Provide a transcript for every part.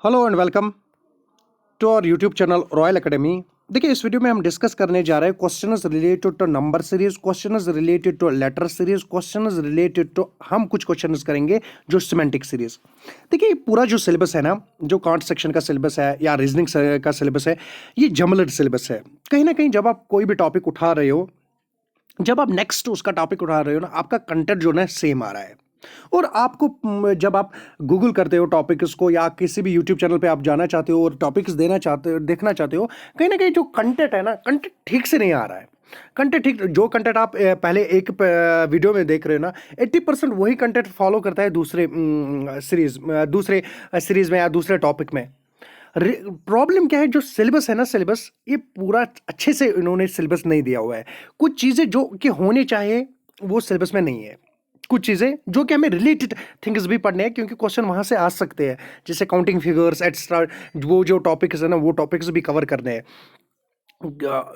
Hello and welcome to our YouTube channel Royal Academy. देखिए, इस video में हम डिस्कस करने जा रहे हैं questions related to number series, questions related to letter series, questions related to हम कुछ क्वेश्चंस करेंगे जो सिमेंटिक सीरीज। देखिए, पूरा जो सिलेबस है ना, जो कॉन्ट सेक्शन का सिलेबस है या रीजनिंग का सिलेबस है, ये जमलड सिलेबस है। कहीं ना कहीं जब आप कोई भी टॉपिक उठा रहे हो, जब आप नेक्स्ट उसका टॉपिक उठा रहे हो ना, आपका कंटेंट जो है सेम आ रहा है। और आपको जब आप गूगल करते हो टॉपिक्स को या किसी भी यूट्यूब चैनल पे आप जाना चाहते हो और टॉपिक्स देना चाहते हो, देखना चाहते हो, कहीं ना कहीं जो कंटेंट है ना, कंटेंट ठीक से नहीं आ रहा है। कंटेंट ठीक, जो कंटेंट आप पहले एक वीडियो में देख रहे हो ना, 80% वही कंटेंट फॉलो करता है दूसरे सीरीज में या दूसरे टॉपिक में। प्रॉब्लम क्या है, जो सिलेबस है ना, सिलेबस ये पूरा अच्छे से इन्होंने सिलेबस नहीं दिया हुआ है। कुछ चीज़ें जो कि होने चाहिए वो सिलेबस में नहीं है। कुछ चीज़ें जो कि हमें रिलेटेड थिंग्स भी पढ़ने हैं, क्योंकि क्वेश्चन वहाँ से आ सकते हैं, जैसे काउंटिंग फिगर्स एक्स्ट्रा, वो जो टॉपिक्स है ना, वो टॉपिक्स भी कवर करने हैं।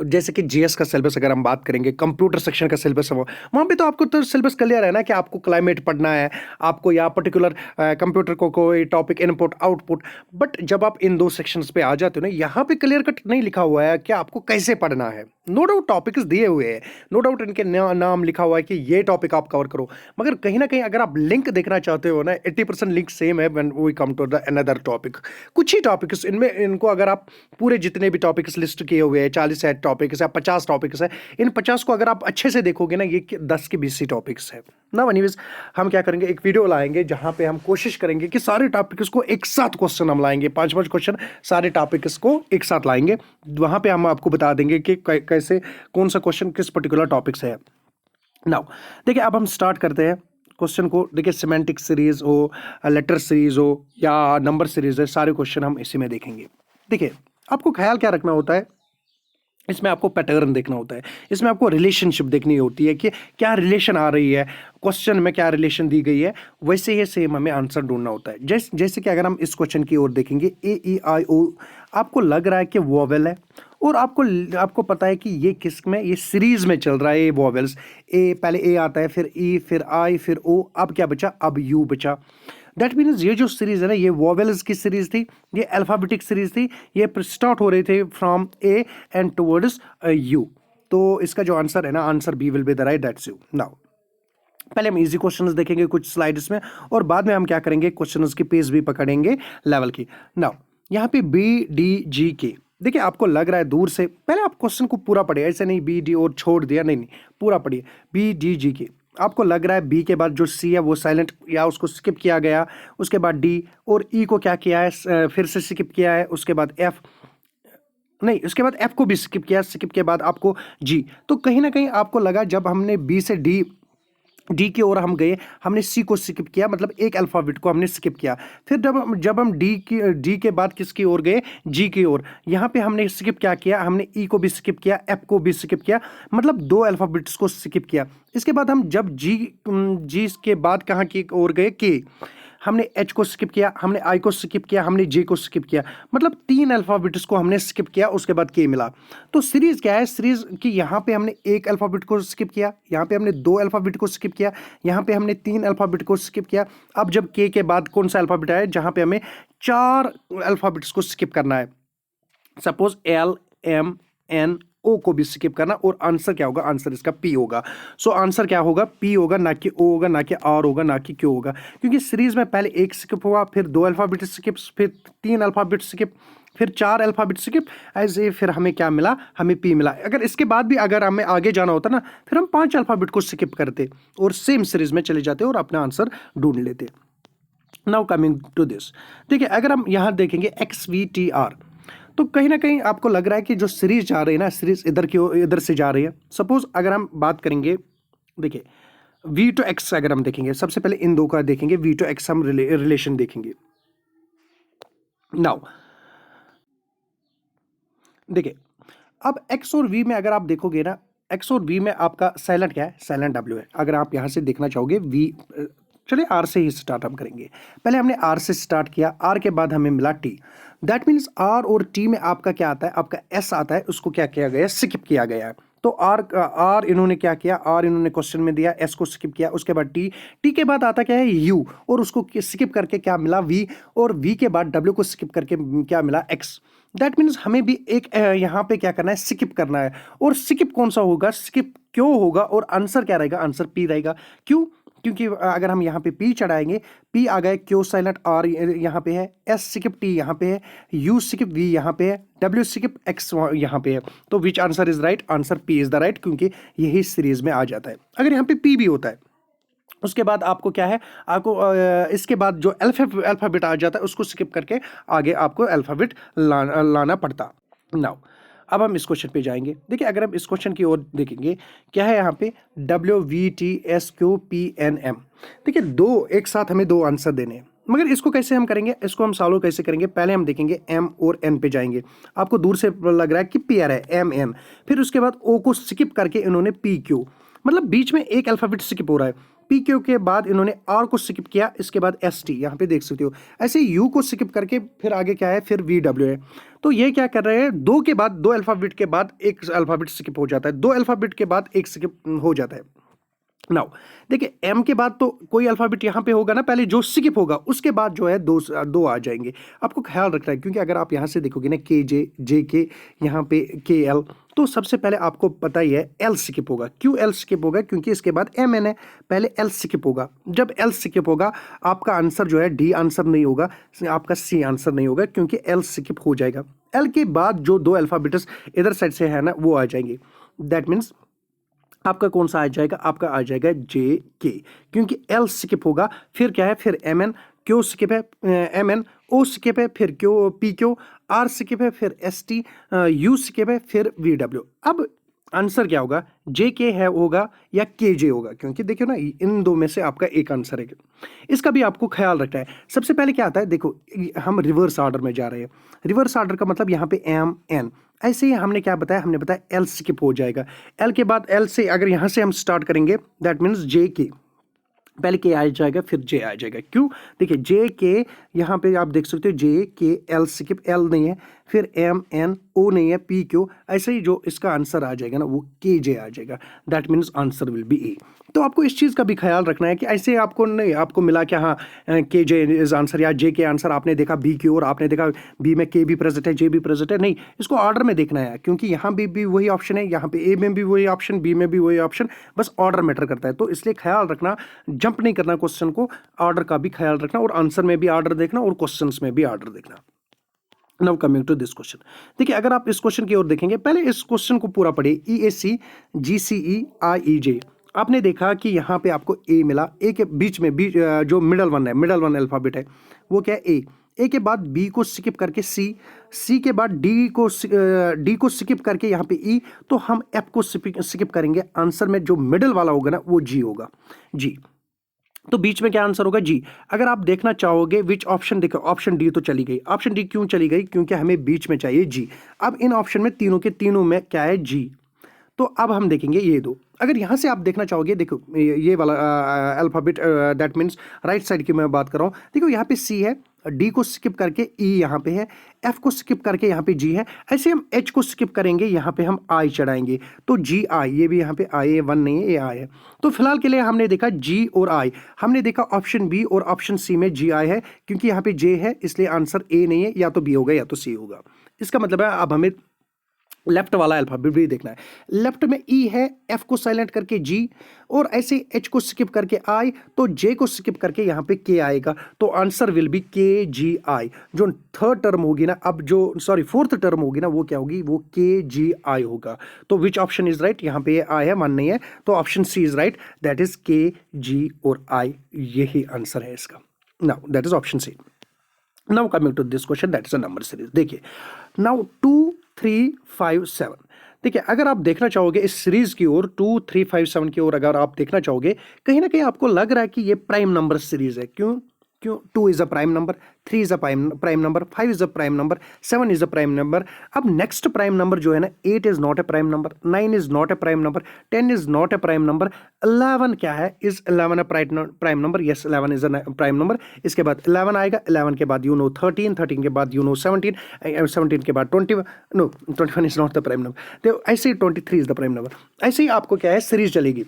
जैसे कि जीएस का सिलेबस अगर हम बात करेंगे, कंप्यूटर सेक्शन का सिलेबस है, वो वहाँ पे तो आपको तो सिलेबस क्लियर है ना कि आपको क्लाइमेट पढ़ना है, आपको या पर्टिकुलर कंप्यूटर को कोई टॉपिक इनपुट आउटपुट। बट जब आप इन दो सेक्शंस पे आ जाते हो ना, यहाँ पे क्लियर कट नहीं लिखा हुआ है कि आपको कैसे पढ़ना है। नो डाउट टॉपिक्स दिए हुए हैं, नो डाउट इनके नाम लिखा हुआ है कि ये टॉपिक आप कवर करो, मगर कहीं ना कहीं अगर आप लिंक देखना चाहते हो ना, 80% लिंक सेम है when we come to the another topic. कुछ ही टॉपिक्स इनमें, इनको अगर आप पूरे जितने भी टॉपिक्स लिस्ट किए हुए हैं, 40 है टॉपिक्स है, 50 टॉपिक्स है, इन 50 को अगर आप अच्छे से देखोगे ना, ये 10 के 20 टॉपिक्स है ना। एनीवेज, हम क्या करेंगे, एक वीडियो लाएंगे जहां पे हम कोशिश करेंगे कि सारे टॉपिक्स को एक साथ क्वेश्चन हम लाएंगे, 5-5 क्वेश्चन सारे टॉपिक्स को एक साथ लाएंगे। वहां पे हम आपको बता देंगे कि कैसे कौन सा क्वेश्चन किस पर्टिकुलर टॉपिक से है। नाउ देखिए, अब हम स्टार्ट करते हैं क्वेश्चन को। देखिए, सिमेंटिक सीरीज हो, लेटर सीरीज हो या नंबर सीरीज है, सारे क्वेश्चन हम इसी में देखेंगे। देखिए, आपको ख्याल क्या रखना होता है, इसमें आपको पैटर्न देखना होता है, इसमें आपको रिलेशनशिप देखनी होती है कि क्या रिलेशन आ रही है, क्वेश्चन में क्या रिलेशन दी गई है, वैसे ही सेम हमें आंसर ढूंढना होता है। जैसे कि अगर हम इस क्वेश्चन की ओर देखेंगे, ए ई आई ओ, आपको लग रहा है कि वोवेल है, और आपको पता है कि ये किस में, ये सीरीज में चल रहा है। ये वोवेल्स, ए पहले ए आता है, फिर ई, फिर आई, फिर ओ, अब क्या बचा, अब यू बचा। दैट मीन्स ये जो सीरीज है ना, ये वोवेल्स की सीरीज थी, ये अल्फाबेटिक सीरीज थी, ये स्टार्ट हो रही थी from A and towards U. तो इसका जो आंसर है ना, answer B will be the right, that's U. Now पहले हम इजी क्वेश्चंस देखेंगे कुछ स्लाइड्स में, और बाद में हम क्या करेंगे, क्वेश्चंस की पेज भी पकड़ेंगे लेवल की। नाउ यहाँ पे बी डी जी के, देखिए आपको लग रहा है दूर से, पहले आप क्वेश्चन को पूरा पढ़िए, ऐसे नहीं बी डी और छोड़ दिया, नहीं नहीं, पूरा पढ़िए। बी डी जी के, आपको लग रहा है बी के बाद जो सी है वो साइलेंट या उसको स्किप किया गया, उसके बाद डी, और ई को क्या किया है, फिर से स्किप किया है, उसके बाद एफ, नहीं उसके बाद एफ को भी स्किप किया, स्किप के बाद आपको जी। तो कहीं ना कहीं आपको लगा, जब हमने बी से डी की ओर हम गए, हमने सी को स्किप किया, मतलब एक अल्फाबेट को हमने स्किप किया। फिर जब हम डी के बाद किसकी ओर गए, जी की ओर, यहाँ पे हमने स्किप क्या किया, हमने ई को भी स्किप किया, एफ को भी स्किप किया, मतलब 2 अल्फाबेट्स को स्किप किया। इसके बाद हम जब जी के बाद कहाँ की ओर गए, के, हमने एच को स्किप किया, हमने आई को स्किप किया, हमने जे को स्किप किया, मतलब 3 अल्फाबेट्स को हमने स्किप किया, उसके बाद के मिला। तो सीरीज क्या है, सीरीज कि यहाँ पे हमने एक अल्फाबेट को स्किप किया, यहाँ पे हमने 2 अल्फाबेट को स्किप किया, यहाँ पे हमने 3 अल्फाबेट को स्किप किया। अब जब के बाद कौन सा अल्फाबेट आया, जहाँ पे हमें 4 अल्फाबेट्स को स्किप करना है, suppose L M N O को भी स्किप करना, और आंसर क्या होगा, आंसर इसका पी होगा। सो आंसर क्या होगा, पी होगा, ना कि ओ होगा, ना कि आर होगा, ना कि क्यू होगा, क्योंकि सीरीज में पहले एक स्किप हुआ, फिर 2 अल्फाबेट स्किप, फिर 3 अल्फाबेट स्किप, फिर 4 अल्फाबेट स्किप, ऐसे फिर हमें क्या मिला, हमें पी मिला। अगर इसके बाद भी अगर हमें आगे जाना होता ना, फिर हम 5 अल्फाबेट को स्किप करते और सेम सीरीज में चले जाते और अपना आंसर ढूंढ लेते। नाउ कमिंग टू दिस, देखिए अगर हम यहाँ देखेंगे एक्स वी टी आर, तो कहीं ना कहीं आपको लग रहा है कि जो सीरीज जा रही है ना, सीरीज इधर से जा रही है। सपोज अगर हम बात करेंगे, देखिए वी टू एक्स अगर हम देखेंगे, सबसे पहले इन दो का देखेंगे, वी टू एक्स हम रिलेशन देखेंगे। नाउ देखिए, अब एक्स और वी में अगर आप देखोगे ना, एक्स और वी में आपका साइलेंट क्या है, साइलेंट डब्ल्यू है। अगर आप यहां से देखना चाहोगे वी, चलिए आर से ही स्टार्ट हम करेंगे। पहले हमने आर से स्टार्ट किया, आर के बाद हमें मिला टी। दैट मीन्स आर और टी में आपका क्या आता है, आपका एस आता है, उसको क्या किया गया है, स्किप किया गया है। तो आर इन्होंने क्या किया, आर इन्होंने क्वेश्चन में दिया, एस को स्किप किया, उसके बाद टी, टी के बाद आता क्या है यू, और उसको स्किप करके क्या मिला वी, और वी के बाद डब्ल्यू को स्किप करके क्या मिला एक्स। दैट मीन्स हमें भी एक यहाँ पे क्या करना है, स्किप करना है। और स्किप कौन सा होगा, स्किप क्यों होगा, और आंसर क्या रहेगा, आंसर पी रहेगा। क्यों, क्योंकि अगर हम यहाँ पे पी चढ़ाएंगे, पी आ गए, क्यू साइलेंट आर यहाँ पे है, एस स्किप टी यहाँ पे है, यू स्किप वी यहाँ पे है, डब्ल्यू स्किप एक्स यहाँ पे है। तो विच answer is right, answer P is the right, क्योंकि यही सीरीज में आ जाता है। अगर यहाँ पे पी भी होता है, उसके बाद आपको क्या है, आपको इसके बाद जो अल्फाबेट आ जाता है उसको स्किप करके आगे आपको अल्फाबेट लाना पड़ता। नाउ अब हम इस क्वेश्चन पे जाएंगे। देखिए अगर हम इस क्वेश्चन की ओर देखेंगे, क्या है यहाँ पे WVTSQPNM। देखिए दो एक साथ हमें दो आंसर देने हैं, मगर इसको कैसे हम करेंगे, इसको हम सॉल्व कैसे करेंगे, पहले हम देखेंगे एम और एन पे जाएंगे। आपको दूर से लग रहा है कि पी आर है, एम एन, फिर उसके बाद ओ को स्किप करके इन्होंने पी क्यू, मतलब बीच में एक अल्फाबेट स्किप हो रहा है। पी क्यू के बाद इन्होंने आर को स्किप किया, इसके बाद एस टी यहाँ पे देख सकते हो। ऐसे यू को स्किप करके फिर आगे क्या है, फिर वी डब्ल्यू है। तो ये क्या कर रहे हैं, दो के बाद दो अल्फाबेट के बाद एक अल्फाबेट स्किप हो जाता है, दो अल्फाबेट के बाद एक स्किप हो जाता है। नाउ देखिए एम के बाद तो कोई अल्फाबेट यहाँ पे होगा ना, पहले जो स्किप होगा उसके बाद जो है दो आ जाएंगे। आपको ख्याल रखना है, क्योंकि अगर आप यहाँ से देखोगे ना के जे के, यहाँ पे के एल, तो सबसे पहले आपको पता ही है एल स्किप होगा। क्यों एल स्किप होगा, क्योंकि इसके बाद एम एन है, पहले एल स्किप होगा। जब एल स्किप होगा आपका आंसर जो है डी आंसर नहीं होगा, आपका सी आंसर नहीं होगा, क्योंकि एल स्किप हो जाएगा। एल के बाद जो दो अल्फाबेट्स इधर साइड से है ना वो आ जाएंगे। दैट मीन्स आपका कौन सा आ जाएगा, आपका आ जाएगा जे के, क्योंकि एल स्किप होगा, फिर क्या है, फिर एम एन, क्यू स्किप है, एम एन, ओ स्किप है, फिर Q P Q, R skip है, फिर एस टी, यू स्किप है, फिर वी डब्ल्यू। अब आंसर क्या होगा, जे के है होगा या के जे होगा, क्योंकि देखियो ना इन दो में से आपका एक आंसर है। इसका भी आपको ख्याल रखना है। सबसे पहले क्या आता है, देखो हम रिवर्स ऑर्डर में जा रहे हैं। रिवर्स ऑर्डर का मतलब यहाँ पे एम एन, ऐसे ही हमने क्या बताया, हमने बताया एल स्किप हो जाएगा। एल के बाद एल से अगर यहाँ से हम स्टार्ट करेंगे, दैट मीन्स जे के, पहले के आ जाएगा फिर जे आ जाएगा। क्यों, देखिए जे के यहाँ पे आप देख सकते हो, जे के एल स्किप, एल नहीं है, फिर एम एन, ओ नहीं है, पी क्यू, ऐसे ही जो इसका आंसर आ जाएगा ना वो के जे आ जाएगा। That means answer will be A. तो आपको इस चीज़ का भी ख्याल रखना है कि ऐसे आपको नहीं, आपको मिला कि हाँ के जे इज आंसर या जे के आंसर, आपने देखा बी क्यू और आपने देखा बी में के भी प्रेजेंट है, जे भी प्रेजेंट है, नहीं, इसको ऑर्डर में देखना है, क्योंकि यहाँ भी वही ऑप्शन है, यहाँ पे ए में भी वही ऑप्शन, बी में भी वही ऑप्शन, बस ऑर्डर मैटर करता है। तो इसलिए ख्याल रखना, जंप नहीं करना क्वेश्चन को, ऑर्डर का भी ख्याल रखना, और आंसर में भी ऑर्डर देखना और क्वेश्चन में भी ऑर्डर देखना। Now coming to this question, देखिए अगर आप इस क्वेश्चन की ओर देखेंगे, पहले इस क्वेश्चन को पूरा पढ़िए। EAC GCE IEJ, आपने देखा कि यहाँ पे आपको ए मिला, ए के बीच में जो मिडल वन है, मिडल वन अल्फाबेट है वो क्या है ए। ए के बाद बी को स्किप करके सी, सी के बाद डी को स्किप करके यहाँ पे ई, तो हम एफ को स्किप करेंगे। आंसर में जो मिडल वाला होगा ना वो जी होगा, जी। तो बीच में क्या आंसर होगा, जी। अगर आप देखना चाहोगे विच ऑप्शन, देखो ऑप्शन डी तो चली गई। ऑप्शन डी क्यों चली गई, क्योंकि हमें बीच में चाहिए जी। अब इन ऑप्शन में तीनों के तीनों में क्या है, जी। तो अब हम देखेंगे ये दो। अगर यहां से आप देखना चाहोगे, देखो ये वाला alphabet, that means right side की मैं बात कर रहा हूं। देखो यहाँ पे सी है, डी को स्किप करके ई यहाँ पे है, एफ को स्किप करके यहाँ पे जी है, ऐसे हम एच को स्किप करेंगे, यहाँ पे हम आई चढ़ाएंगे, तो जी आई, ये भी यहाँ पे आई है, वन नहीं है, ये आई है। तो फिलहाल के लिए हमने देखा जी और आई, हमने देखा ऑप्शन बी और ऑप्शन सी में जी आई है, क्योंकि यहाँ पे जे है, इसलिए आंसर ए नहीं है, या तो बी होगा या तो सी होगा। इसका मतलब है अब हमें लेफ्ट वाला अल्फाबेट भी देखना है। लेफ्ट में ई है, एफ को साइलेंट करके जी, और ऐसे एच को स्किप करके आई, तो जे को स्किप करके यहाँ पे के आएगा, तो आंसर विल बी के जी आई। जो थर्ड टर्म होगी ना, अब जो सॉरी फोर्थ टर्म होगी ना, वो क्या होगी, वो के जी आई होगा। तो विच ऑप्शन इज राइट, यहाँ पे आई है, वन नहीं है, तो option C is right, that is K G और आई, यही आंसर है इसका। Now that is option C. Now coming to this question, that is a number series. देखिए नाउ 2 3 5 7, देखिए अगर आप देखना चाहोगे इस सीरीज की ओर, 2 3 5 7 की ओर अगर आप देखना चाहोगे, कहीं ना कहीं आपको लग रहा है कि ये प्राइम नंबर सीरीज है। क्यों, क्यों? 2 is a prime number, 3 is a prime number, 5 is a prime number, 7 is a prime number. अब नेक्स्ट प्राइम नंबर जो है ना, 8 is not a prime number, 9 is not a prime number, 10 is not a prime number, 11 क्या है? Is 11 A prime number? Yes, 11 is a prime number. इसके बाद 11 आएगा, 11 के बाद 13, 13 के बाद 17, 17 के बाद 20, no 21 is not the prime number. तो ऐसे ही 23 इज द प्राइम नंबर। ऐसे ही आपको क्या है, सीरीज चलेगी।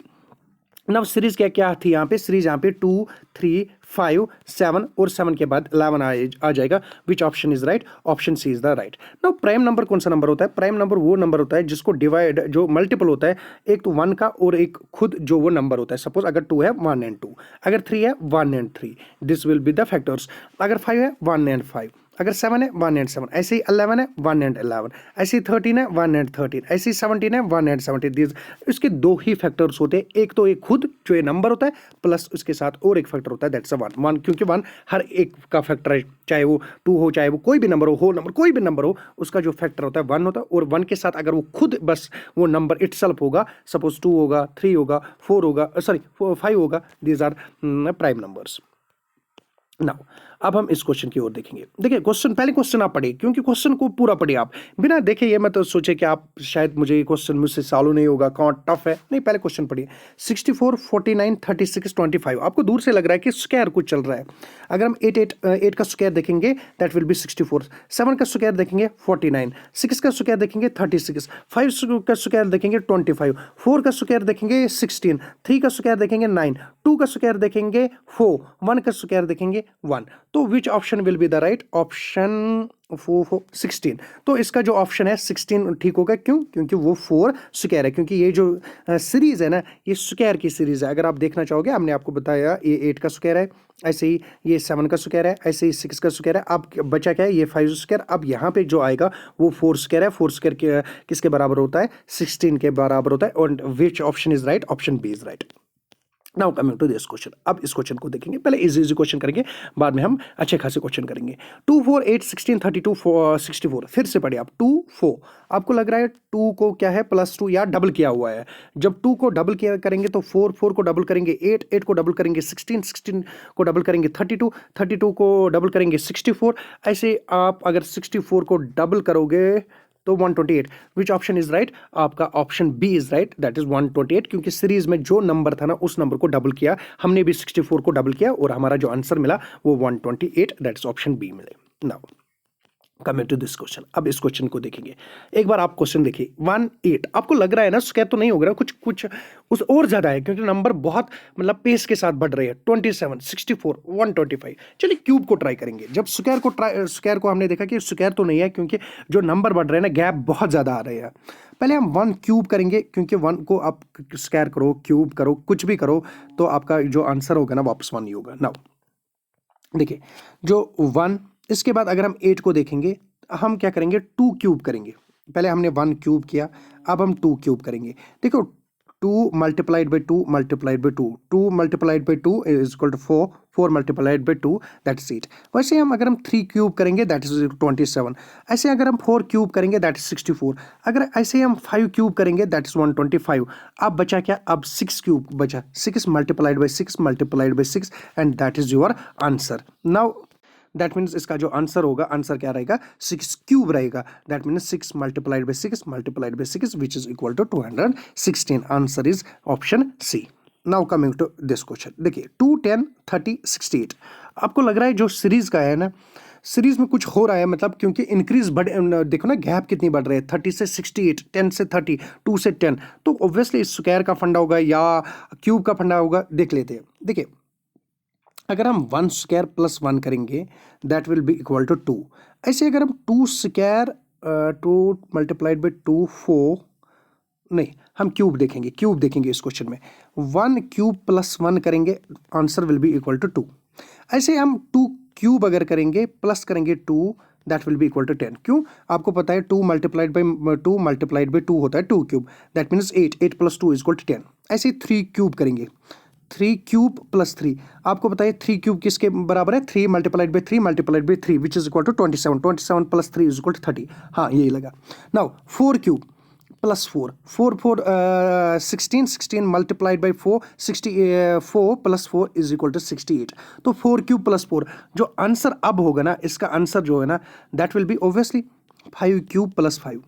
नव सीरीज क्या क्या थी यहाँ पे? सीरीज यहाँ पे 2, 3, 5, 7 और 7 के बाद 11 आ जाएगा। Which option is right? Option C is the right. Now prime number कौन सा नंबर होता है? प्राइम नंबर वो नंबर होता है जिसको डिवाइड, जो मल्टीपल होता है, एक तो 1 का और एक खुद जो वो नंबर होता है। सपोज अगर 2 है 1 एंड 2, अगर 3 है 1 and 3, this will be the factors. अगर 5 है 1 एंड 5, अगर 7 है 1 एंड 7, ऐसे ही 11 है 1 एंड 11, ऐसे ही 13 है 1 एंड 13, ऐसे ही 17 है 1 एंड 17। दिस इसके दो ही फैक्टर्स होते हैं, एक तो एक खुद जो ये नंबर होता है, प्लस उसके साथ और एक फैक्टर होता है, दैट्स अ 1 क्योंकि 1 हर एक का फैक्टर है, चाहे वो 2 हो, चाहे वो कोई भी नंबर हो नंबर कोई भी नंबर हो, उसका जो फैक्टर होता है 1 होता है। और 1 के साथ अगर वो खुद बस वो नंबर इटसेल्फ होगा, सपोज 2 होगा, 3 होगा, 4 होगा, सॉरी 5 होगा, these are prime numbers. Now अब हम इस क्वेश्चन की ओर देखेंगे। देखिए क्वेश्चन, पहले क्वेश्चन आप पढ़िए, क्योंकि क्वेश्चन को पूरा पढ़िए आप, बिना देखे ये मत सोचे कि आप शायद मुझे ये क्वेश्चन मुझसे सॉल्व नहीं होगा, कौन टफ है, नहीं, पहले क्वेश्चन पढ़िए। 64, 49, 36, 25, आपको दूर से लग रहा है कि स्क्वायर कुछ चल रहा है। अगर हम 8 का स्क्वायर देखेंगे दैट विल बी 64, 7 का स्क्वायर देखेंगे 49, 6 का स्क्वायर देखेंगे 36, 5 का स्क्वायर देखेंगे 25, 4 का स्क्वायर देखेंगे 16, 3 का स्क्वायर देखेंगे 9, 2 का स्क्वायर देखेंगे 4, 1 का स्क्वायर देखेंगे 1। तो which option will be the right? Option 16। तो इसका जो ऑप्शन है 16 ठीक होगा। क्यों? क्योंकि वो 4 स्क्वायर है, क्योंकि ये जो सीरीज है ना, ये स्क्वायर की सीरीज है। अगर आप देखना चाहोगे, हमने आपको बताया ये 8 का स्क्वायर है, ऐसे ही ये 7 का स्क्वायर है, ऐसे ही 6 का स्क्वायर है। अब बचा क्या है? ये 5 स्क्वायर। अब यहाँ पे जो आएगा वो 4 स्क्वायर है। 4 स्क्वायर किसके बराबर होता है? 16 के बराबर होता है। और which option is right? Option B is right. Now coming to this question. अब इस क्वेश्चन को देखेंगे, पहले इजी क्वेश्चन करेंगे, बाद में हम अच्छे खासे क्वेश्चन करेंगे। 2, 4, 8, 16, 32, 64। फिर से पढ़िए आप, 2, 4। आपको लग रहा है 2 को क्या है +2 या डबल किया हुआ है। जब 2 को डबल किया करेंगे तो 4, 4 को डबल करेंगे 8, 8 को डबल करेंगे 16, 16 को डबल करेंगे 32, 32 को डबल करेंगे 64। ऐसे आप अगर 64 को डबल करोगे तो 128। Which option is right? आपका option B is right, that is 128, क्योंकि सीरीज में जो नंबर था ना उस नंबर को डबल किया, हमने भी 64 को डबल किया और हमारा जो आंसर मिला वो 128, दैट इज ऑप्शन बी मिले। Now coming to this question. अब इस क्वेश्चन को देखेंगे, एक बार आप क्वेश्चन देखिए। 1, 8 आपको लग रहा है ना स्क्वायर तो नहीं हो रहा, कुछ उस और ज्यादा है, क्योंकि नंबर बहुत मतलब पेस के साथ बढ़ रहे हैं। 27, 64, 125। चलिए क्यूब को ट्राई करेंगे। जब स्क्वायर को हमने देखा कि स्क्वायर तो नहीं है, क्योंकि जो नंबर बढ़ रहे हैं ना, गैप बहुत ज्यादा आ रहे हैं। पहले हम 1 क्यूब करेंगे, क्योंकि 1 को आप स्क्वायर करो, क्यूब करो, कुछ भी करो, तो आपका जो आंसर होगा ना वापस 1 ही होगा। नाउ देखिए, जो 1, इसके बाद अगर हम 8 को देखेंगे, हम क्या करेंगे? 2 क्यूब करेंगे। पहले हमने 1 क्यूब किया, अब हम 2 क्यूब करेंगे। देखो 2 multiplied by 2 multiplied by 2, 2 multiplied by 2 is equal to 4, 4 multiplied by 2 that is 8। वैसे हम अगर हम 3 क्यूब करेंगे दैट इज 27। ऐसे अगर हम 4 क्यूब करेंगे दैट इज 64। अगर ऐसे हम 5 क्यूब करेंगे दैट इज 125। अब बचा क्या? अब 6 क्यूब बचा, 6 multiplied by 6 multiplied by 6 and that is your answer. Now that means इसका जो आंसर होगा, आंसर क्या रहेगा? 6 क्यूब रहेगा। That means 6 multiplied by 6 multiplied by 6 which is equal to 216। Answer is option C. Now coming to this question. देखिए 2, 10, 30, 68। आपको लग रहा है जो सीरीज का है ना, सीरीज में कुछ हो रहा है, मतलब क्योंकि इंक्रीज देखो ना गैप कितनी बढ़ रही है, 30 से 68, 10 से 30, 2 से 10। तो ऑब्वियसली स्क्वायर का फंडा होगा या क्यूब का फंडा होगा, देख लेते हैं। देखिए अगर हम 1 स्क्वायर प्लस 1 करेंगे that will be equal to 2। ऐसे अगर हम 2 स्क्वायर 2 मल्टीप्लाइड बाई 2 4, नहीं, हम क्यूब देखेंगे इस क्वेश्चन में। 1 क्यूब प्लस 1 करेंगे, answer will be equal to 2। ऐसे हम 2 क्यूब अगर करेंगे प्लस करेंगे 2 that will be equal to 10। क्यों? आपको पता है 2 मल्टीप्लाइड बाई 2 होता है 2 cube, that means 8 plus 2 is equal to 10। ऐसे 3 क्यूब करेंगे, 3 क्यूब प्लस 3, आपको बताइए 3 क्यूब किसके बराबर है? 3 multiplied by 3 multiplied by 3 which is equal to 27, 27 plus 3 is equal to 30। हाँ यही लगा। Now 4 cube plus 4, 4 4 16, 16 multiplied by 4, 64 plus 4 is equal to 68। तो 4 क्यूब प्लस 4, जो आंसर अब होगा ना, इसका आंसर जो है ना, that will B obviously 5 cube plus 5।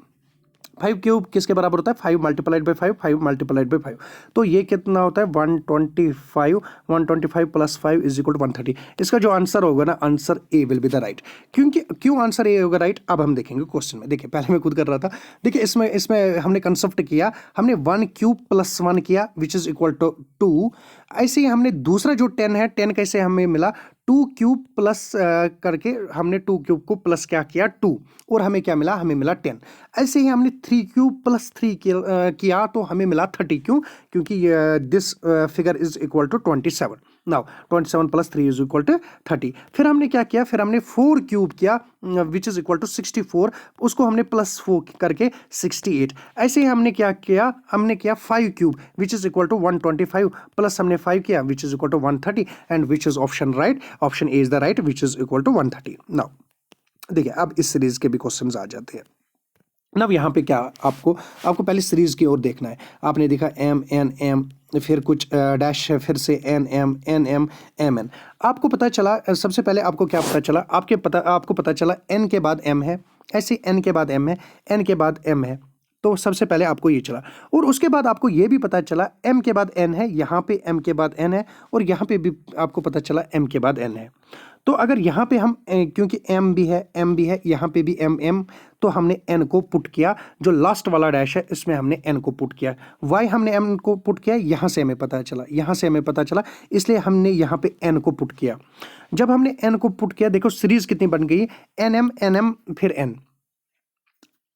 5 cube किसके बराबर होता है? 5 मल्टीप्लाइड बाई 5, 5 मल्टीप्लाइड बाई 5। तो ये कितना होता है? 125, 125 प्लस 5 इज इक्वल टू 130। इसका जो आंसर होगा ना, answer A will be the right. क्योंकि क्यों आंसर ए होगा राइट, अब हम देखेंगे क्वेश्चन में। देखिए पहले मैं खुद कर रहा था। देखिए इसमें हमने कंसेप्ट किया, हमने 1 क्यूब प्लस 1 किया विच इज इक्वल टू 2। ऐसे ही हमने दूसरा जो 10 है, 10 कैसे हमें मिला? 2 क्यूब प्लस करके हमने 2 क्यूब को प्लस क्या किया? 2, और हमें क्या मिला? हमें मिला 10। ऐसे ही हमने 3 क्यूब प्लस 3 किया तो हमें मिला 30। क्यों? क्योंकि this figure is equal to 27। Now 27 plus 3 is equal to 30। फिर हमने क्या किया? फिर हमने 4 क्यूब किया विच इज इक्वल टू 64, उसको हमने प्लस 4 करके 68। ऐसे ही हमने क्या किया? हमने किया 5 cube which is equal to 125 plus हमने 5 किया which is equal to 130, and which is option right, option A is the right which is equal to 130। Now देखिए अब इस सीरीज के भी क्वेश्चंस आ जाते हैं। अब यहाँ पे क्या आपको पहले सीरीज की ओर देखना है। आपने देखा एम एन एम, फिर कुछ डैश है, फिर से N M N M M N. आपको पता चला, सबसे पहले आपको क्या पता चला? आपको पता चला एन के बाद एम है, ऐसे एन के बाद एम है, एन के बाद एम है। तो सबसे पहले आपको ये चला, और उसके बाद आपको ये भी पता चला एम के बाद एन है, यहाँ पे एम के बाद एन है, और यहाँ पे भी आपको पता चला एम के बाद एन है। तो अगर यहाँ पे हम क्योंकि एम भी है, यहाँ पे भी एम एम, तो हमने एन को पुट किया, जो लास्ट वाला डैश है इसमें हमने एन को पुट किया। वाई हमने एम को पुट किया, यहाँ से हमें पता चला, इसलिए हमने यहाँ पे एन को पुट किया। जब हमने एन को पुट किया, देखो सीरीज कितनी बन गई? एन एम फिर एन।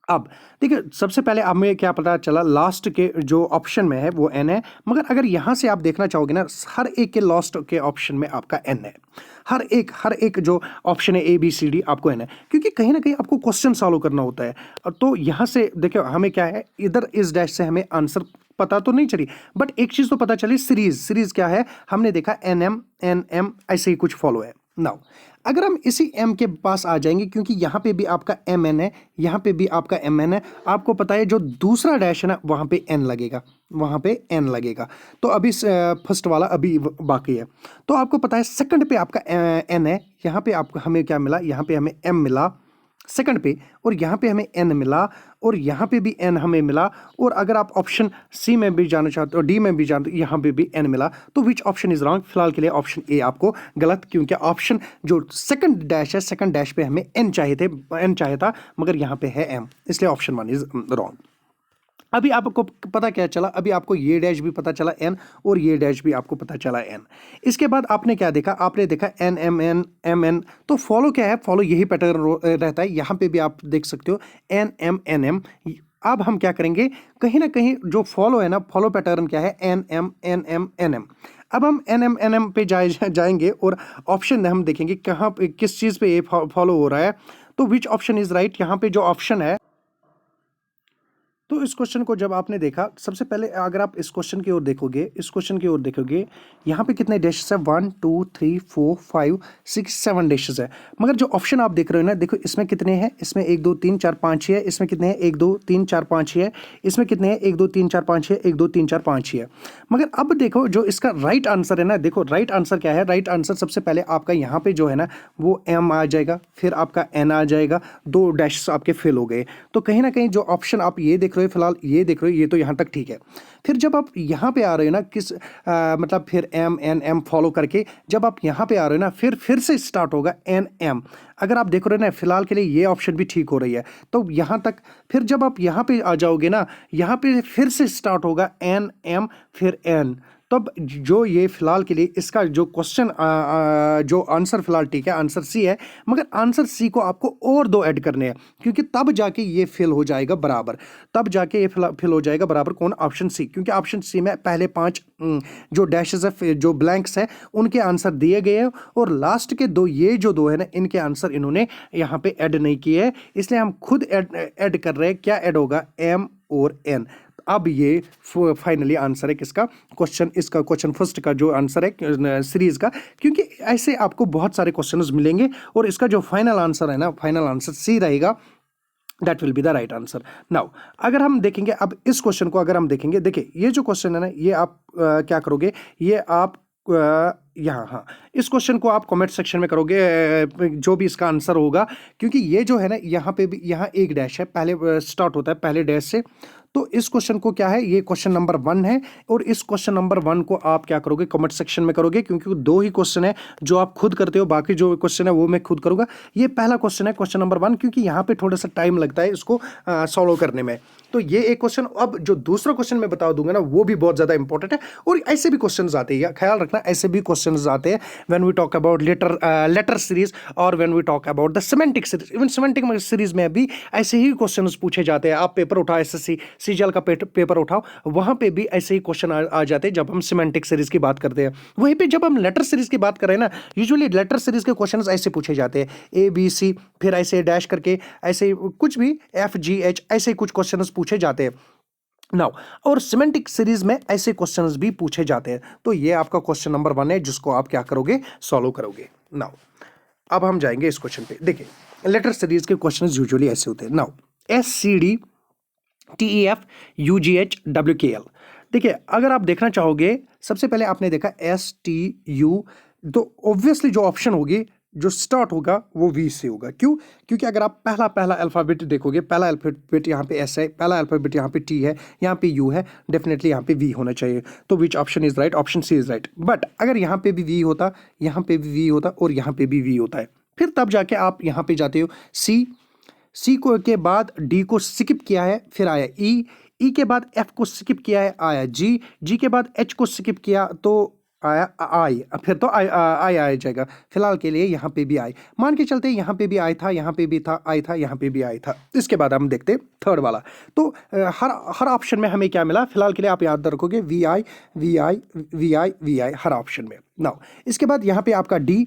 अब देखिए सबसे पहले हमें क्या पता चला? लास्ट के जो ऑप्शन में है वो एन है, मगर अगर यहाँ से आप देखना चाहोगे ना, हर एक के लास्ट के ऑप्शन में आपका एन है। हर एक जो ऑप्शन है ए बी सी डी, आपको एन है, क्योंकि कहीं ना कहीं आपको क्वेश्चन सॉल्व करना होता है। तो यहाँ से देखिए हमें क्या है, इधर इस डैश से हमें आंसर पता तो नहीं चली, बट एक चीज तो पता चली, सीरीज क्या है? हमने देखा एन एम ऐसे ही कुछ फॉलो है। नाउ अगर हम इसी m के पास आ जाएंगे, क्योंकि यहाँ पे भी आपका एम एन है, यहाँ पे भी आपका एम एन है, आपको पता है जो दूसरा डैश है ना, वहाँ पे n लगेगा, तो अभी फर्स्ट वाला अभी बाकी है। तो आपको पता है सेकंड पे आपका n है, यहाँ पे आपको हमें क्या मिला? यहाँ पे हमें m मिला सेकंड पे, और यहाँ पे हमें n मिला, और यहाँ पे भी n हमें मिला, और अगर आप ऑप्शन सी में भी जाना चाहते हो, डी में भी जानते हो, यहाँ पे भी n मिला। तो विच ऑप्शन इज रॉन्ग? फिलहाल के लिए ऑप्शन ए आपको गलत, क्योंकि ऑप्शन जो सेकंड डैश है, सेकंड डैश पे हमें n चाहिए था, मगर यहाँ पे है m, इसलिए ऑप्शन 1 इज रॉन्ग। अभी आपको पता क्या चला? अभी आपको ये डैश भी पता चला n, और ये डैश भी आपको पता चला n। इसके बाद आपने क्या देखा? आपने देखा N M N M N. तो फॉलो क्या है? फॉलो यही पैटर्न रहता है। यहाँ पे भी आप देख सकते हो एन एम एन एम। अब हम क्या करेंगे? कहीं ना कहीं जो फॉलो है ना, फॉलो पैटर्न क्या है? N M N M N M. अब हम एन एम पे जाएंगे, और ऑप्शन हम देखेंगे कहाँ पे, किस चीज़ पे ये फॉलो हो रहा है। तो विच ऑप्शन इज राइट? यहाँ पे जो ऑप्शन है, तो इस क्वेश्चन को जब आपने देखा, सबसे पहले अगर आप इस क्वेश्चन की ओर देखोगे, यहाँ पे कितने डैशेस है? 1 2 3 4 5 6 7 डैशेस है। मगर जो ऑप्शन आप देख रहे हो ना, देखो इसमें कितने हैं? इसमें 1 2 3 4 5 है। इसमें कितने हैं? 1 2 3 4 5 है। इसमें कितने हैं? 1 2 3 4 5 है। 1 2 3 4 5 है। मगर अब देखो जो इसका राइट आंसर है ना, देखो राइट आंसर क्या है? राइट आंसर सबसे पहले आपका यहाँ पे जो है ना, वो एम आ जाएगा, फिर आपका एन आ जाएगा, 2 डैशेस आपके फिल हो गए। तो कहीं ना कहीं जो ऑप्शन आप ये देख रहे हो, फिलहाल ये देख रहे हो, ये तो यहाँ तक ठीक है। फिर जब आप यहाँ पे आ रहे हो ना, मतलब फिर एम एन एम फॉलो करके जब आप यहाँ पे आ रहे हो ना, फिर से स्टार्ट होगा एन एम। अगर आप देख रहे हो ना, फिलहाल के लिए ये ऑप्शन भी ठीक हो रही है, तो यहाँ तक। फिर जब आप यहाँ पे आ जाओगे ना, यहाँ पे फिर से स्टार्ट होगा एन एम फिर एन। तब जो ये फिलहाल के लिए इसका जो क्वेश्चन जो आंसर फिलहाल ठीक है, आंसर सी है, मगर आंसर सी को आपको और 2 ऐड करने हैं, क्योंकि तब जाके ये फिल हो जाएगा बराबर, फिल हो जाएगा बराबर। कौन? ऑप्शन सी, क्योंकि ऑप्शन सी में पहले 5 जो डैशेस है, जो ब्लैंक्स है, उनके आंसर दिए गए हैं, और लास्ट के 2, ये जो 2 है ना, इनके आंसर इन्होंने यहाँ पे ऐड नहीं किए हैं, इसलिए हम खुद ऐड कर रहे हैं। क्या ऐड होगा? एम और एन। अब ये फाइनली आंसर है किसका? इसका क्वेश्चन फर्स्ट का जो आंसर है सीरीज का, क्योंकि ऐसे आपको बहुत सारे क्वेश्चंस मिलेंगे, और इसका जो फाइनल आंसर है ना, फाइनल आंसर सी रहेगा। That will be the right answer. Now अगर हम देखेंगे अब इस क्वेश्चन को, अगर हम देखेंगे, देखिए ये जो क्वेश्चन है ना, ये आप क्या करोगे, ये आप यहाँ, हाँ, इस क्वेश्चन को आप कमेंट सेक्शन में करोगे, जो भी इसका आंसर होगा, क्योंकि ये जो है ना, यहाँ पे भी, यहाँ एक डैश है, पहले स्टार्ट होता है पहले डैश से। तो इस क्वेश्चन को क्या है, ये क्वेश्चन नंबर 1 है, और इस क्वेश्चन नंबर 1 को आप क्या करोगे, कमेंट सेक्शन में करोगे, क्योंकि 2 ही क्वेश्चन है जो आप खुद करते हो, बाकी जो क्वेश्चन है वो मैं खुद करूंगा। ये पहला क्वेश्चन है, क्वेश्चन नंबर 1, क्योंकि यहाँ पे थोड़ा सा टाइम लगता है इसको सॉल्व करने में। तो ये एक क्वेश्चन। अब जो दूसरा क्वेश्चन मैं बता दूंगा ना, वो भी बहुत ज्यादा इंपॉर्टेंट है, और ऐसे भी क्वेश्चंस आते हैं, ख्याल रखना, ऐसे भी क्वेश्चंस आते हैं when we talk about letter series, और when we talk about the semantic series. Even semantic series में भी ऐसे ही क्वेश्चंस पूछे जाते हैं। आप पेपर उठाओ, एसएससी सीजीएल का पेपर उठाओ, वहां पे भी ऐसे ही क्वेश्चन आ जाते हैं जब हम सिमेंटिक सीरीज की बात करते हैं। वहीं पे जब हम लेटर सीरीज की बात करें ना, यूजुअली लेटर सीरीज के क्वेश्चंस ऐसे पूछे जाते हैं, ए बी सी, फिर ऐसे डैश करके, ऐसे कुछ भी एफ जी एच, ऐसे कुछ क्वेश्चंस पूछे जाते हैं। नाउ, और सिमेंटिक सीरीज में ऐसे क्वेश्चंस भी पूछे जाते हैं। तो ये आपका क्वेश्चन नंबर 1 है, जिसको आप क्या करोगे, सॉल्व करोगे। नाउ अब हम जाएंगे इस क्वेश्चन पे। देखिए लेटर सीरीज के क्वेश्चंस यूजुअली ऐसे होते हैं। Now S C D T E F U G H W K L. देखिए अगर आप देखना चाहोगे, सबसे पहले आपने देखा एस टी यू, तो ऑब्वियसली जो ऑप्शन होगी, जो स्टार्ट होगा वो वी से होगा। क्यों? क्योंकि अगर आप पहला अल्फाबेट देखोगे, पहला अल्फाबेट यहाँ पे एस है, पहला अल्फाबेट यहाँ पे टी है, यहाँ पे यू है, डेफिनेटली यहाँ पे वी होना चाहिए। तो which option is right? Option C is right. But अगर यहाँ पे भी वी होता, यहाँ पे भी वी होता, और यहाँ पे भी वी होता है, फिर तब जाके आप यहाँ पे जाते हो सी को के बाद डी को स्किप किया है, फिर आया ई के बाद एफ को स्किप किया है, आया जी के बाद एच को स्किप किया तो आया आई, फिर तो आई आ जाएगा। फिलहाल के लिए यहाँ पे भी आई मान के चलते, यहाँ पे भी आई था, यहाँ पे भी था आई था, यहाँ पे भी आई था। इसके बाद हम देखते थर्ड वाला। तो हर ऑप्शन में हमें क्या मिला, फिलहाल के लिए आप याद रखोगे V I V I V I V I हर ऑप्शन में। नाउ इसके बाद यहाँ पे आपका डी,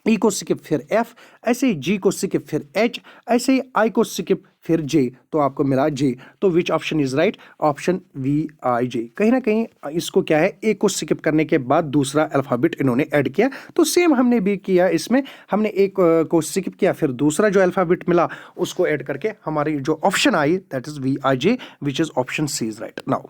ई को स्किप फिर एफ, ऐसे ही जी को स्किप फिर एच, ऐसे ही आई को स्किप फिर जे, तो आपको मिला जे। तो which option is right? Option V I J. कहीं ना कहीं इसको क्या है, ए को स्किप करने के बाद दूसरा अल्फाबेट इन्होंने ऐड किया, तो सेम हमने भी किया इसमें। हमने एक को स्किप किया, फिर दूसरा जो अल्फाबेट मिला उसको ऐड करके हमारी जो ऑप्शन आई, that is V I J, which is option C is right. Now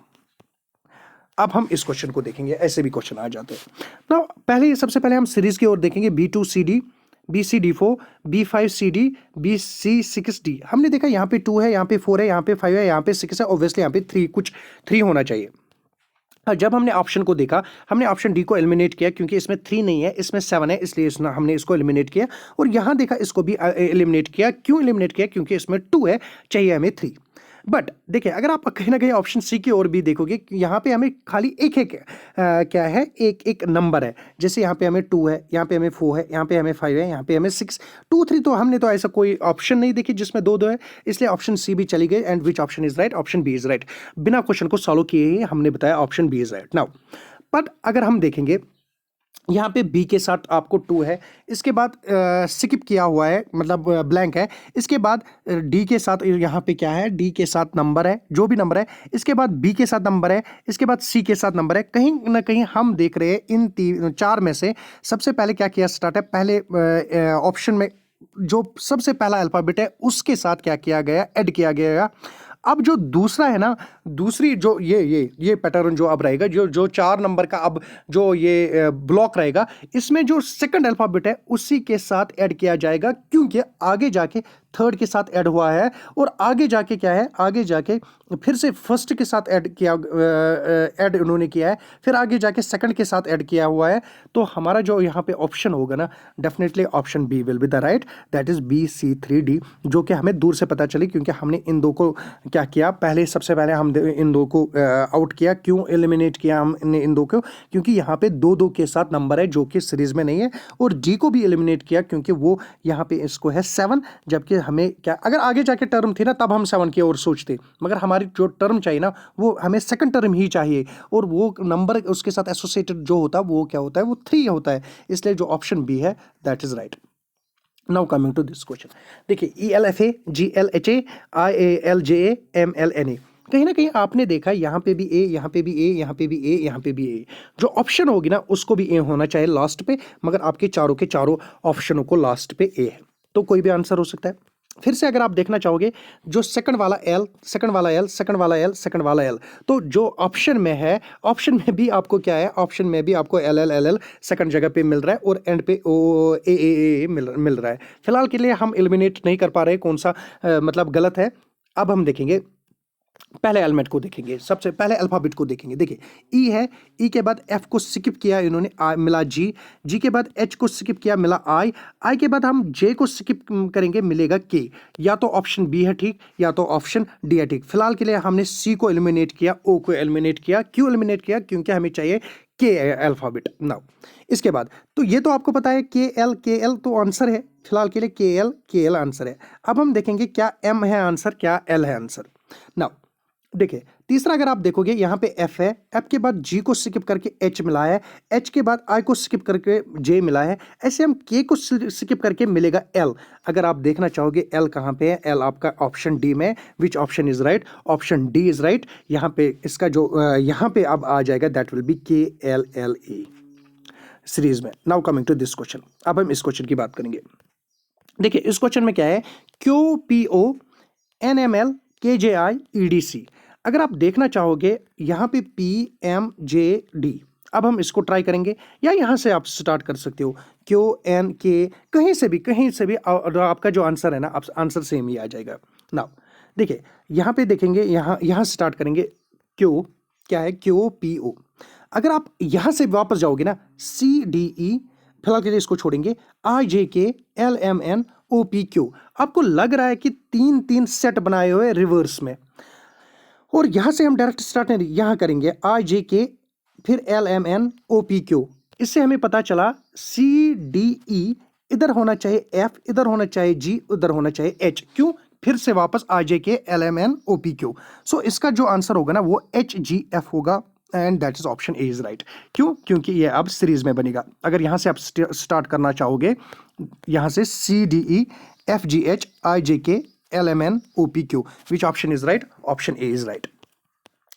अब हम इस क्वेश्चन को देखेंगे, ऐसे भी क्वेश्चन आ जाते हैं ना। पहले सबसे पहले हम सीरीज की ओर देखेंगे, B2CD, BCD4, B5CD, BC6D। हमने देखा यहाँ पे 2 है, यहाँ पे 4 है, यहाँ पे 5 है, यहाँ पे 6 है, ऑब्वियसली यहाँ पे 3 होना चाहिए। जब हमने ऑप्शन को देखा, हमने ऑप्शन डी को एलिमिनेट किया, क्योंकि इसमें 3 नहीं है, इसमें 7 है, इसलिए हमने इसको एलिमिनेट किया। और यहाँ देखा, इसको भी एलिमिनेट किया। क्यों एलिमिनेट किया? क्योंकि इसमें 2 है, चाहिए हमें 3। बट देखिए अगर आप कहीं ना कहीं ऑप्शन सी की ओर भी देखोगे, यहाँ पे हमें खाली एक क्या है, एक नंबर है। जैसे यहाँ पे हमें 2 है, यहाँ पे हमें 4 है, यहाँ पे हमें 5 है, यहाँ पे हमें 6, 2, 3, तो हमने तो ऐसा कोई ऑप्शन नहीं देखी जिसमें 2 है, इसलिए ऑप्शन सी भी चली गई। And which option is right? Option B is right. बिना क्वेश्चन को सॉल्व किए ही हमने बताया option B is right. Now but अगर हम देखेंगे, यहाँ पे बी के साथ आपको 2 है, इसके बाद स्किप किया हुआ है, मतलब ब्लैंक है। इसके बाद डी के साथ यहाँ पे क्या है, डी के साथ नंबर है, जो भी नंबर है। इसके बाद बी के साथ नंबर है, इसके बाद सी के साथ नंबर है। कहीं ना कहीं हम देख रहे हैं इन 4 में से सबसे पहले क्या किया स्टार्ट है, पहले ऑप्शन में जो सबसे पहला अल्फाबेट है उसके साथ क्या किया गया, ऐड किया गया। अब जो दूसरा है ना, दूसरी जो ये पैटर्न जो अब रहेगा, जो 4 नंबर का अब जो ये ब्लॉक रहेगा, इसमें जो सेकंड अल्फाबेट है उसी के साथ ऐड किया जाएगा, क्योंकि आगे जाके थर्ड के साथ ऐड हुआ है, और आगे जाके क्या है, आगे जाके फिर से फर्स्ट के साथ ऐड उन्होंने किया है, फिर आगे जाके सेकंड के साथ ऐड किया हुआ है। तो हमारा जो यहाँ पे ऑप्शन होगा ना, definitely option B will be the right, that is BC3D, जो कि हमें दूर से पता चली, क्योंकि हमने इन दो को क्या किया, पहले सबसे पहले हम इन दो को आउट किया। क्यों एलिमिनेट किया हमने इन दो को? क्योंकि यहाँ पे 2 के साथ नंबर है जो कि सीरीज में नहीं है। और डी को भी एलिमिनेट किया, क्योंकि वो यहाँ पे इसको है 7, जबकि हमें क्या, अगर आगे जाके टर्म थी ना तब हम 7 की ओर सोचते, मगर हमारी जो टर्म चाहिए ना, वो हमें सेकंड टर्म ही चाहिए, और वो नंबर उसके साथ एसोसिएटेड जो होता है वो क्या होता है, वो 3 होता है। इसलिए जो ऑप्शन बी है that is right. Now coming to this question, देखिए ELFA GLHA IALJA MLNA, कहीं ना कहीं आपने देखा यहाँ पे भी ए, यहाँ पे भी ए, यहाँ पे भी ए, यहाँ पे भी ए। जो ऑप्शन होगी ना उसको भी ए होना चाहिए लास्ट पे, मगर आपके चारों के चारों ऑप्शनों को लास्ट पे ए है। तो कोई भी आंसर हो सकता है। फिर से अगर आप देखना चाहोगे जो सेकंड वाला एल, सेकंड वाला एल, सेकंड वाला एल, सेकंड वाला एल, तो जो ऑप्शन में है, ऑप्शन में भी आपको क्या है, ऑप्शन में भी आपको L L L L second जगह पे मिल रहा है और एंड पे ओ ए मिल रहा है। फिलहाल के लिए हम एलिमिनेट नहीं कर पा रहे कौन सा मतलब गलत है। अब हम देखेंगे पहले एलिमेंट को, देखेंगे सबसे पहले अल्फाबेट को देखेंगे। देखिए ई है, ई के बाद एफ को स्किप किया इन्होंने, मिला जी, जी के बाद एच को स्किप किया मिला आई, आई के बाद हम जे को स्किप करेंगे मिलेगा के। या तो ऑप्शन बी है ठीक, या तो ऑप्शन डी है ठीक। फिलहाल के लिए हमने सी को एलिमिनेट किया, ओ को एलिमिनेट किया। क्यों एलिमिनेट किया? क्योंकि हमें चाहिए के अल्फाबेट। नाउ इसके बाद तो ये तो आपको पता है के एल तो आंसर है, फिलहाल के लिए के एल आंसर है। अब हम देखेंगे क्या एम है आंसर, क्या एल है आंसर। नाउ देखिए तीसरा अगर आप देखोगे यहाँ पे एफ है, एफ के बाद जी को स्किप करके एच मिला है, एच के बाद आई को स्किप करके जे मिला है। ऐसे हम के को स्किप करके मिलेगा एल। अगर आप देखना चाहोगे एल कहाँ पे है, एल आपका ऑप्शन डी में। Which option is right? Option D is right. यहाँ पे इसका जो यहाँ पे अब आ जाएगा that will be K L L A series में। Now coming to this question, अब हम इस क्वेश्चन की बात करेंगे। देखिए इस क्वेश्चन में क्या है, Q P O N M L K J आई ई डी सी। अगर आप देखना चाहोगे यहाँ पे पी एम जे डी, अब हम इसको ट्राई करेंगे या यहाँ से आप स्टार्ट कर सकते हो, क्यू एन के, कहीं से भी आपका जो आंसर है ना, आप आंसर सेम ही आ जाएगा। नाउ देखिए यहाँ पे देखेंगे, यहाँ स्टार्ट करेंगे, क्यू क्या है, क्यू पी ओ। अगर आप यहाँ से वापस जाओगे ना, सी डी ई, फिलहाल के लिए इसको छोड़ेंगे, I J K L M N O P Q. आपको लग रहा है कि तीन तीन सेट बनाए हुए रिवर्स में, और यहां से हम डायरेक्ट स्टार्ट नहीं, यहां करेंगे आई जे के फिर L M N O P Q. इससे हमें पता चला सी डी ई इधर होना चाहिए, एफ इधर होना चाहिए, जी उधर होना चाहिए, एच। क्यों? फिर से वापस I J K L M N O P Q. So इसका जो आंसर होगा ना वो एच जी एफ होगा, and that is option A is right. क्यों? क्योंकि ये अब सीरीज में बनेगा। अगर यहां से आप स्टार्ट करना चाहोगे, यहां से C D E F G H I J K L M N O P Q, which option is right? Option A is right.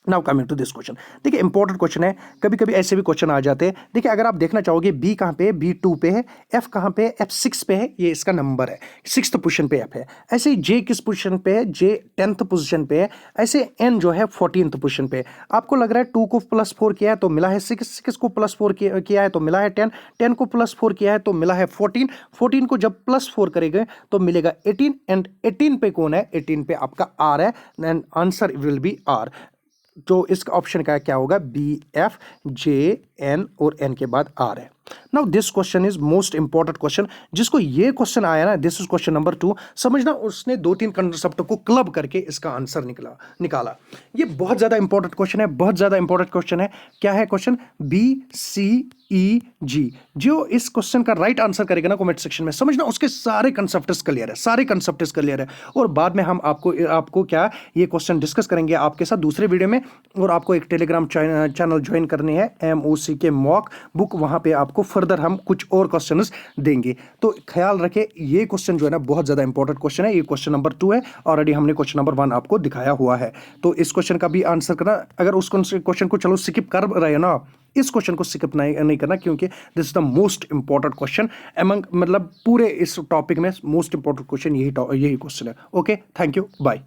Now coming to this question, देखिए इंपॉर्टेंट क्वेश्चन है, कभी कभी ऐसे भी क्वेश्चन आ जाते हैं। देखिए अगर आप देखना चाहोगे बी कहाँ पे है, बी 2 पे है, एफ कहाँ पे है, एफ 6 पे है, ये इसका नंबर है, 6th पोजीशन पे एफ है। ऐसे ही जे किस पोजीशन पे है, जे 10th पोजीशन पे है। ऐसे एन जो है 14th पोजीशन पे है। आपको लग रहा है 2 को +4 किया है तो मिला है 6, 6 को +4 किया है तो मिला है 10, 10 को +4 किया है तो मिला है 14, 14 को जब +4 करेंगे तो मिलेगा 18, एंड 18 पे कौन है, 18 पे आपका आर है, and answer will be R. तो इस ऑप्शन का क्या होगा, बी एफ जे एन और एन के बाद आर है। Now this question is most important question. जिसको ये क्वेश्चन आया ना, दिस इज क्वेश्चन नंबर 2, समझना उसने 2-3 कंसेप्ट को क्लब करके इसका आंसर निकाला। ये बहुत ज्यादा इंपॉर्टेंट क्वेश्चन है, बहुत ज्यादा इंपॉर्टेंट क्वेश्चन है। क्या है क्वेश्चन? बी सी ई जी। जो इस क्वेश्चन का राइट आंसर करेगा ना कमेंट सेक्शन में, समझना उसके सारे कंसेप्ट्स क्लियर है, सारे कंसेप्ट्स क्लियर है। और बाद में हम आपको क्या ये क्वेश्चन डिस्कस करेंगे आपके साथ दूसरे वीडियो में। और आपको एक टेलीग्राम चैनल ज्वाइन करनी है, MOC के मॉक बुक, वहां पे आपको फर्दर हम कुछ और क्वेश्चंस देंगे। तो ख्याल रखें, ये क्वेश्चन जो है ना बहुत ज्यादा इंपॉर्टेंट क्वेश्चन है। ये क्वेश्चन नंबर 2 है, ऑलरेडी हमने क्वेश्चन नंबर 1 आपको दिखाया हुआ है। तो इस क्वेश्चन का भी आंसर करना। अगर उस क्वेश्चन को चलो स्किप कर रहे हो ना, इस क्वेश्चन को स्किप नहीं करना, क्योंकि this is the most important question among, मतलब पूरे इस टॉपिक में मोस्ट इंपॉर्टेंट क्वेश्चन यही क्वेश्चन है। Okay, thank you, bye.